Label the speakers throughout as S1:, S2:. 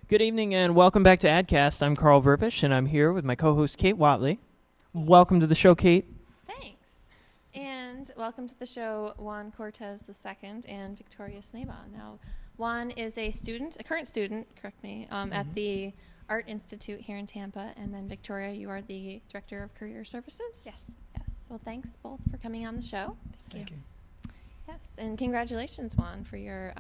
S1: Good evening and welcome back to AdCast. I'm Carl Vervisch and I'm here with my co-host Kate Whatley. Welcome to the show, Kate.
S2: Thanks. And welcome to the show, Juan Cortes II and Victoria Snabon. Now, Juan is a current student, correct me, at the Art Institute here in Tampa. And then Victoria, you are the Director of Career Services?
S3: Yes.
S2: Yes. Well, thanks both for coming on the show.
S3: Thank you.
S2: Yes. And congratulations, Juan, for your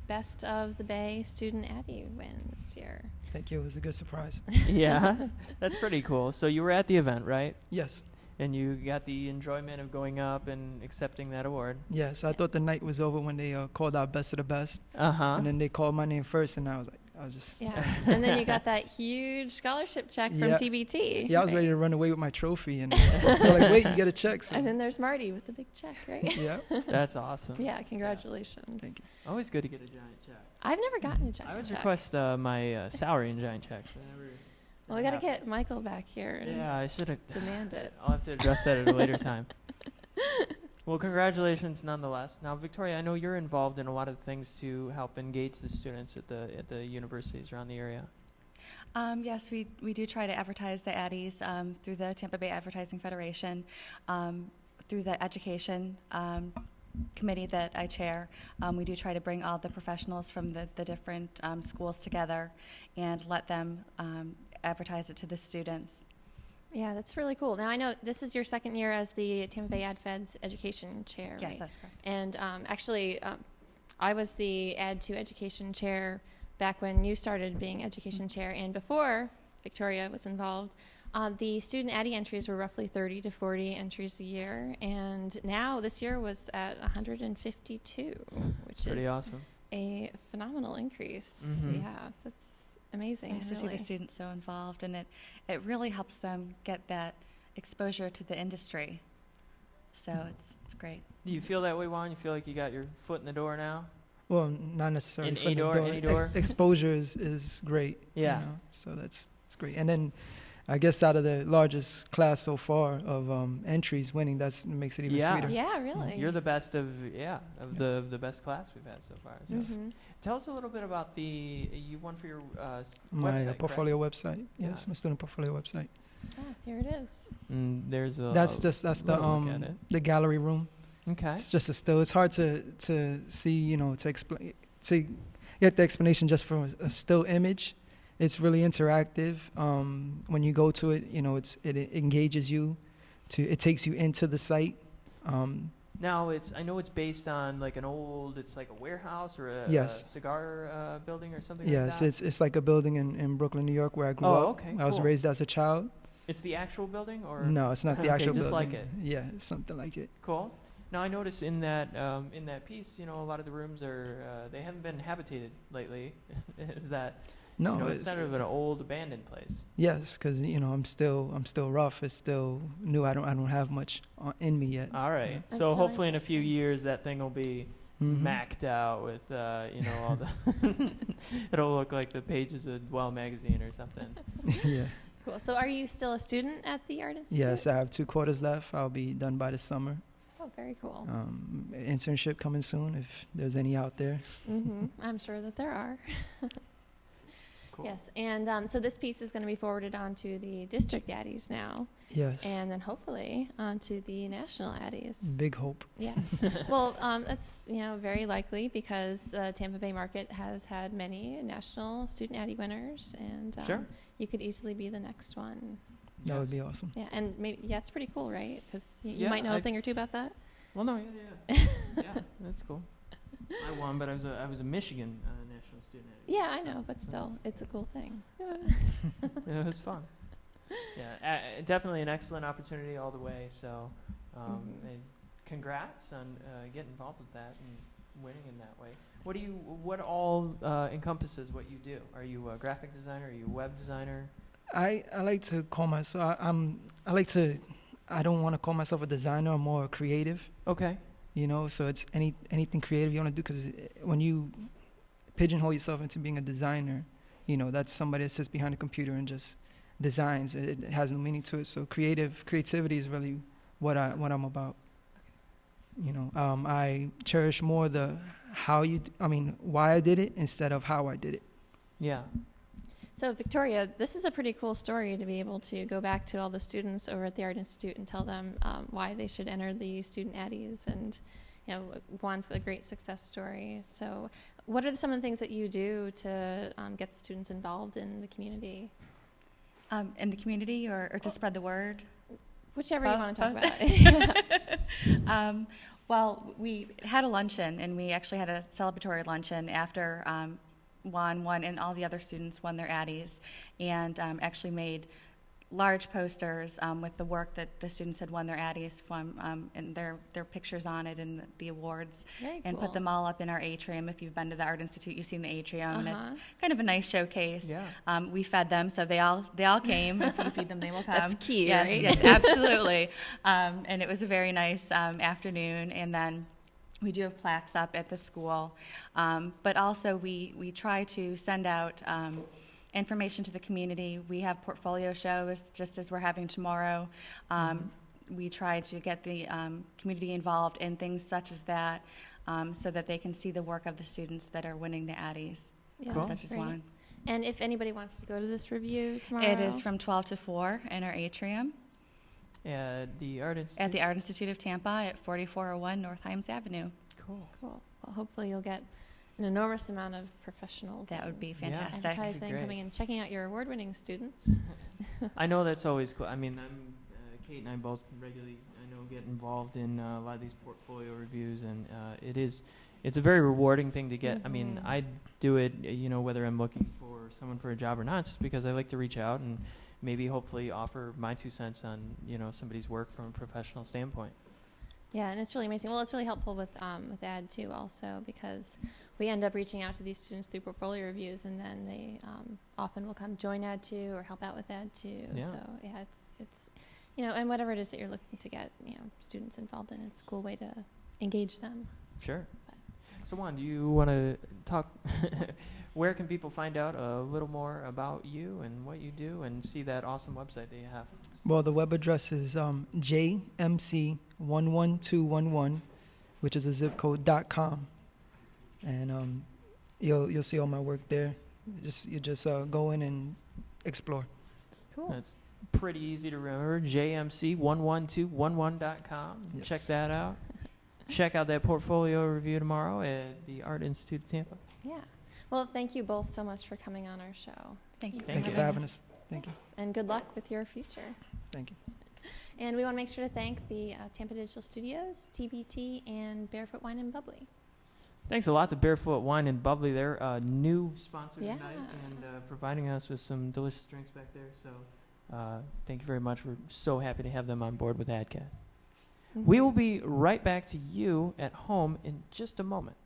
S2: Best of the Bay student ADDY win this year.
S3: Thank you. It was a good surprise.
S1: Yeah, that's pretty cool. So you were at the event, right?
S3: Yes.
S1: And you got the enjoyment of going up and accepting that award.
S3: Yes. I thought the night was over when they called out Best of the Best.
S1: Uh-huh.
S3: And then they called my name first, and I was just...
S2: Yeah. And then you got that huge scholarship check from TBT.
S3: Yeah, I was ready to run away with my trophy. And they're like, wait, you get a check. So.
S2: And then there's Marty with the big check, right?
S3: Yeah.
S1: That's awesome.
S2: Yeah, congratulations.
S3: Yeah. Thank you.
S1: Always good to get a giant check.
S2: I've never gotten a giant check.
S1: I always request my salary in giant checks, but never...
S2: Well, we got to get Michael back here and
S1: I should have...
S2: demand it.
S1: I'll have to address that at a later time. Well, congratulations nonetheless. Now, Victoria, I know you're involved in a lot of things to help engage the students at the universities around the area.
S4: Yes, we do try to advertise the ADDYs through the Tampa Bay Advertising Federation, through the education committee that I chair. We do try to bring all the professionals from the different schools together and let them advertise it to the students.
S2: Yeah, that's really cool. Now, I know this is your second year as the Tampa Bay Ad Fed's education chair,
S4: Yes,
S2: right?
S4: that's correct.
S2: And actually, I was the Ad to Education chair back when you started being education chair, and before Victoria was involved. The student ADDY entries were roughly 30 to 40 entries a year, and now this year was at 152, which
S1: Pretty
S2: is
S1: awesome.
S2: a phenomenal increase.
S1: Mhm.
S2: Yeah, that's amazing.
S4: Nice to see the students so involved, and it really helps them get that exposure to the industry. So it's great.
S1: Do you feel that way, Juan? You feel like you got your foot in the door now?
S3: Well, not necessarily.
S1: In
S3: from the
S1: any door?
S3: Exposure is great.
S1: Yeah.
S3: You know? So that's great. And then I guess out of the largest class so far of entries winning, that makes it even sweeter.
S2: Yeah, really.
S1: You're the best of the best class we've had so far. So
S2: Mhm.
S1: tell us a little bit about you won for your
S3: My
S1: website,
S3: portfolio website.
S1: Yeah.
S3: Yes, my student portfolio website.
S2: Ah, here it is.
S1: There's a
S3: That's
S1: little look at it.
S3: the gallery room.
S1: Okay.
S3: It's just a still. It's hard to see, you know, to explain, to get the explanation just from a still image. It's really interactive. When you go to it, you know, it engages you. It takes you into the site.
S1: Now I know it's based on like it's like a warehouse or a
S3: Yes.
S1: cigar building or something
S3: Yes,
S1: like that.
S3: it's like a building in Brooklyn, New York, where I grew up.
S1: Okay,
S3: I was
S1: cool.
S3: raised as a child.
S1: It's the actual building, or
S3: No, it's not the
S1: Okay,
S3: actual
S1: just
S3: building.
S1: like it.
S3: Yeah, it's something like it.
S1: Cool. Now I noticed in that piece, you know, a lot of the rooms they haven't been habitated lately. Is that
S3: No,
S1: you know, it's sort of an old abandoned place?
S3: yes, because you know I'm still rough. It's still new. I don't have much in me yet.
S1: All right.
S2: That's
S1: So
S2: really
S1: hopefully in a few
S2: interesting.
S1: years that thing will be
S3: Mhm.
S1: maxed out with you know all the. It'll look like the pages of Dwell magazine or something.
S3: Yeah.
S2: Cool. So are you still a student at the Art Institute?
S3: Yes, I have 2 quarters left. I'll be done by the summer.
S2: Oh, very cool.
S3: Internship coming soon if there's any out there.
S2: I'm sure that there are.
S1: Cool.
S2: Yes, and so this piece is going to be forwarded on to the district ADDYs now,
S3: Yes.
S2: and then hopefully on to the national ADDYs.
S3: Big hope.
S2: Yes. Well, that's very likely because the Tampa Bay market has had many national student ADDY winners, and
S1: Sure.
S2: you could easily be the next one.
S3: That would
S1: Yes.
S3: be awesome.
S2: Yeah, and maybe it's pretty cool, right? Because you
S1: Yeah,
S2: might know a thing or two about that.
S1: Well, no, yeah, that's cool. I won, but I was a Michigan national student.
S2: Yeah, I know, but still, it's a cool thing. So.
S1: Yeah, it was fun. Yeah, definitely an excellent opportunity all the way. So, and congrats on getting involved with that and winning in that way. What all encompasses what you do? Are you a graphic designer? Are you a web designer?
S3: I like to call myself. I don't want to call myself a designer. I'm more creative.
S1: Okay.
S3: You know, so it's anything creative you want to do. Because when you pigeonhole yourself into being a designer, you know, that's somebody that sits behind a computer and just designs. It has no meaning to it. So creativity is really what I'm about. You know, I cherish more why I did it instead of how I did it.
S1: Yeah.
S2: So Victoria, this is a pretty cool story to be able to go back to all the students over at the Art Institute and tell them why they should enter the student ADDYs, and Juan's a great success story. So what are some of the things that you do to get the students involved in the community?
S4: In the community, or to spread the word?
S2: Whichever you want to talk about.
S4: Well, we had a luncheon, and we actually had a celebratory luncheon after Juan won and all the other students won their ADDYs, and actually made large posters with the work that the students had won their ADDYs from, and their pictures on it and the awards.
S2: Very
S4: and
S2: cool.
S4: put them all up in our atrium. If you've been to the Art Institute, you've seen the atrium, and
S2: Uh-huh.
S4: it's kind of a nice showcase.
S1: Yeah.
S4: We fed them, so they all came. If you feed them, they will come.
S2: That's key,
S4: yes,
S2: right?
S4: Yes, absolutely. And it was a very nice afternoon. And then we do have plaques up at the school, but also we try to send out information to the community. We have portfolio shows, just as we're having tomorrow. We try to get the community involved in things such as that, so that they can see the work of the students that are winning the ADDYs,
S2: Yeah,
S1: Cool.
S4: such
S2: that's
S4: as
S2: great.
S4: Juan.
S2: And if anybody wants to go to this review tomorrow,
S4: It is from 12 to 4 in our atrium
S1: The Art Institute.
S4: at the Art Institute of Tampa at 4401 North Himes Avenue.
S1: Cool.
S2: Cool. Well, hopefully you'll get an enormous amount of professionals.
S4: That would
S2: and
S4: be
S1: Yeah.
S4: fantastic.
S1: That'd be
S2: advertising
S1: great.
S2: coming and checking out your award-winning students.
S1: I know that's always cool. I mean, Kate and I both regularly, get involved in a lot of these portfolio reviews, and it's a very rewarding thing to get. I mean,
S2: Mhm.
S1: I do it, whether I'm looking for someone for a job or not, just because I like to reach out and maybe hopefully offer my 2 cents on, somebody's work from a professional standpoint.
S2: Yeah, and it's really amazing. Well, it's really helpful with AD too, also, because we end up reaching out to these students through portfolio reviews, and then they often will come join AD too or help out with AD too.
S1: Yeah.
S2: So yeah, it's and whatever it is that you're looking to get students involved in, it's a cool way to engage them.
S1: Sure. So Juan, do you want to talk? Where can people find out a little more about you and what you do, and see that awesome website that you have?
S3: Well, the web address is jmc11211, which is a zip code.com, and you'll see all my work there. You just go in and explore.
S2: Cool.
S1: That's pretty easy to remember. jmc11211.com.
S3: Yes.
S1: Check that out. Check out that portfolio review tomorrow at the Art Institute of Tampa.
S2: Yeah. Well, thank you both so much for coming on our show.
S4: Thank you.
S3: Thank you for having us. Thank you.
S2: Yes, and good luck with your future.
S3: Thank you.
S2: And we want to make sure to thank the Tampa Digital Studios, TBT, and Barefoot Wine and Bubbly.
S1: Thanks a lot to Barefoot Wine and Bubbly. They're a new sponsor
S2: Yeah.
S1: tonight, and providing us with some delicious drinks back there. So thank you very much. We're so happy to have them on board with AdCast.
S2: Mhm.
S1: We will be right back to you at home in just a moment.